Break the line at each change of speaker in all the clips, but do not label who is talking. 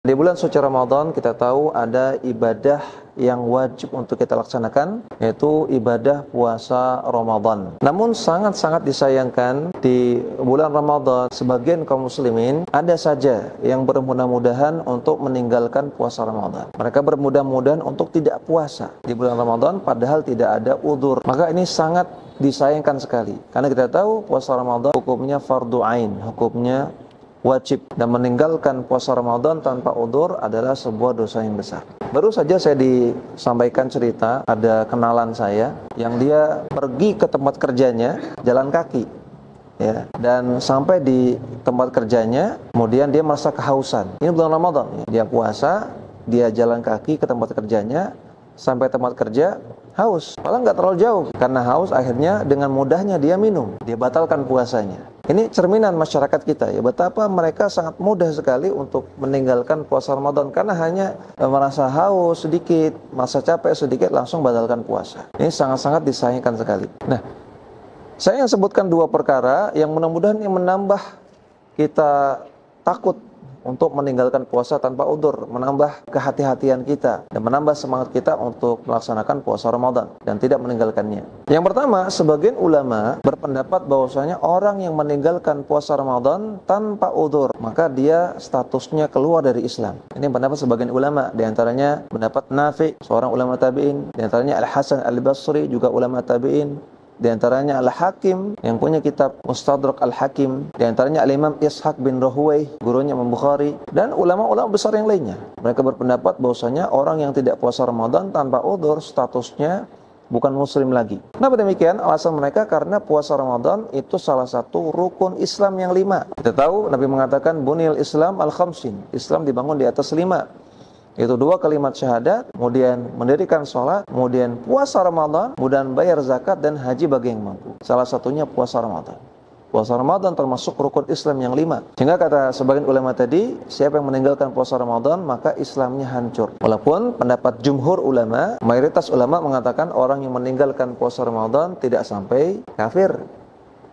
Di bulan suci Ramadan kita tahu ada ibadah yang wajib untuk kita laksanakan, yaitu ibadah puasa Ramadan. Namun sangat-sangat disayangkan di bulan Ramadan sebagian kaum muslimin ada saja yang bermudah-mudahan untuk meninggalkan puasa Ramadan. Mereka bermudah-mudahan untuk tidak puasa di bulan Ramadan padahal tidak ada udzur. Maka ini sangat disayangkan sekali. Karena kita tahu puasa Ramadan hukumnya fardu ain, hukumnya wajib, dan meninggalkan puasa Ramadan tanpa udzur adalah sebuah dosa yang besar. Baru saja saya disampaikan cerita, ada kenalan saya yang dia pergi ke tempat kerjanya jalan kaki, ya, dan sampai di tempat kerjanya kemudian dia merasa kehausan. Ini bulan Ramadan, ya. Dia puasa, dia jalan kaki ke tempat kerjanya, sampai tempat kerja haus, malah nggak terlalu jauh. Karena haus, akhirnya dengan mudahnya dia minum, dia batalkan puasanya. Ini cerminan masyarakat kita, ya, betapa mereka sangat mudah sekali untuk meninggalkan puasa Ramadan karena hanya merasa haus sedikit, merasa capek sedikit, langsung batalkan puasa. Ini sangat-sangat disayangkan sekali. Nah, saya yang sebutkan dua perkara yang mudah-mudahan yang menambah kita takut untuk meninggalkan puasa tanpa udzur, menambah kehati-hatian kita dan menambah semangat kita untuk melaksanakan puasa Ramadan dan tidak meninggalkannya. Yang pertama, sebagian ulama berpendapat bahwasanya orang yang meninggalkan puasa Ramadan tanpa udzur, maka dia statusnya keluar dari Islam. Ini pendapat sebagian ulama, di antaranya pendapat Nafi, seorang ulama tabi'in, di antaranya Al-Hasan Al-Basri, juga ulama tabi'in, di antaranya Al-Hakim yang punya kitab Mustadrak Al-Hakim, di antaranya Al-Imam Ishaq bin Rahuwayh, gurunya Imam Bukhari, dan ulama-ulama besar yang lainnya. Mereka berpendapat bahwasanya orang yang tidak puasa Ramadan tanpa udzur statusnya bukan muslim lagi. Kenapa demikian? Alasan mereka karena puasa Ramadan itu salah satu rukun Islam yang 5. Kita tahu Nabi mengatakan bunil Islam al-khamsin. Islam dibangun di atas 5. Itu 2 kalimat syahadat, kemudian mendirikan sholat, kemudian puasa Ramadan, kemudian bayar zakat dan haji bagi yang mampu. Salah satunya puasa Ramadan. Puasa Ramadan termasuk rukun Islam yang 5. Sehingga kata sebagian ulama tadi, siapa yang meninggalkan puasa Ramadan maka Islamnya hancur. Walaupun pendapat jumhur ulama, mayoritas ulama mengatakan orang yang meninggalkan puasa Ramadan tidak sampai kafir,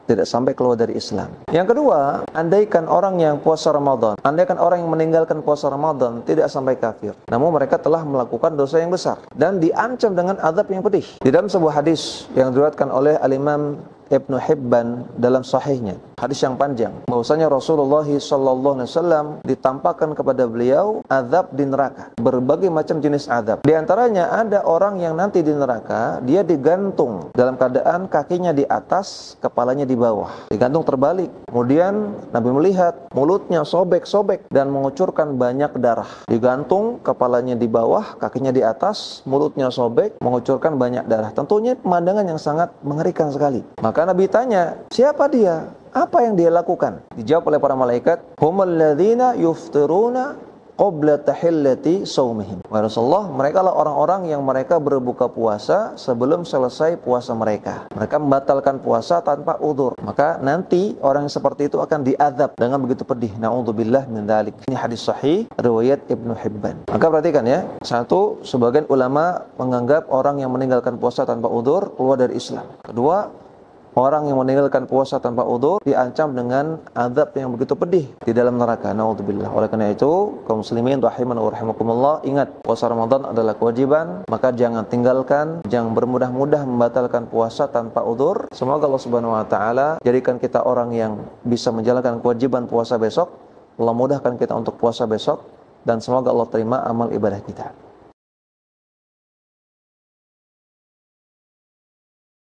tidak sampai keluar dari Islam. Yang kedua, andaikan orang yang puasa Ramadan, andaikan orang yang meninggalkan puasa Ramadan tidak sampai kafir, namun mereka telah melakukan dosa yang besar dan diancam dengan azab yang pedih. Di dalam sebuah hadis yang diriwayatkan oleh Al-Imam Ibnu Hibban dalam sahihnya, hadis yang panjang, bahwasanya Rasulullah SAW ditampakkan kepada beliau azab di neraka, berbagai macam jenis azab. Di antaranya ada orang yang nanti di neraka dia digantung dalam keadaan kakinya di atas, kepalanya di bawah, digantung terbalik. Kemudian Nabi melihat mulutnya sobek-sobek dan mengucurkan banyak darah. Digantung kepalanya di bawah, kakinya di atas, mulutnya sobek, mengucurkan banyak darah. Tentunya pemandangan yang sangat mengerikan sekali. Maka Nabi tanya, siapa dia? Apa yang dia lakukan? Dijawab oleh para malaikat, humul ladzina yuftiruna qabla tahillati shaumihim. Wa Rasulullah, mereka lah orang-orang yang mereka berbuka puasa sebelum selesai puasa mereka. Mereka membatalkan puasa tanpa udzur. Maka nanti orang yang seperti itu akan diazab dengan begitu pedih. Na'udzubillah min dzalik. Ini hadis sahih riwayat Ibnu Hibban. Maka perhatikan ya, satu, sebagian ulama menganggap orang yang meninggalkan puasa tanpa udzur keluar dari Islam. Kedua, orang yang meninggalkan puasa tanpa udzur diancam dengan azab yang begitu pedih di dalam neraka. Naudzubillah. Oleh karena itu, kaum muslimin rahiman wa rahimakumullah, ingat puasa Ramadan adalah kewajiban, maka jangan tinggalkan, jangan bermudah-mudah membatalkan puasa tanpa udzur. Semoga Allah Subhanahu wa taala jadikan kita orang yang bisa menjalankan kewajiban puasa besok. Allah mudahkan kita untuk puasa besok dan semoga Allah terima amal ibadah kita.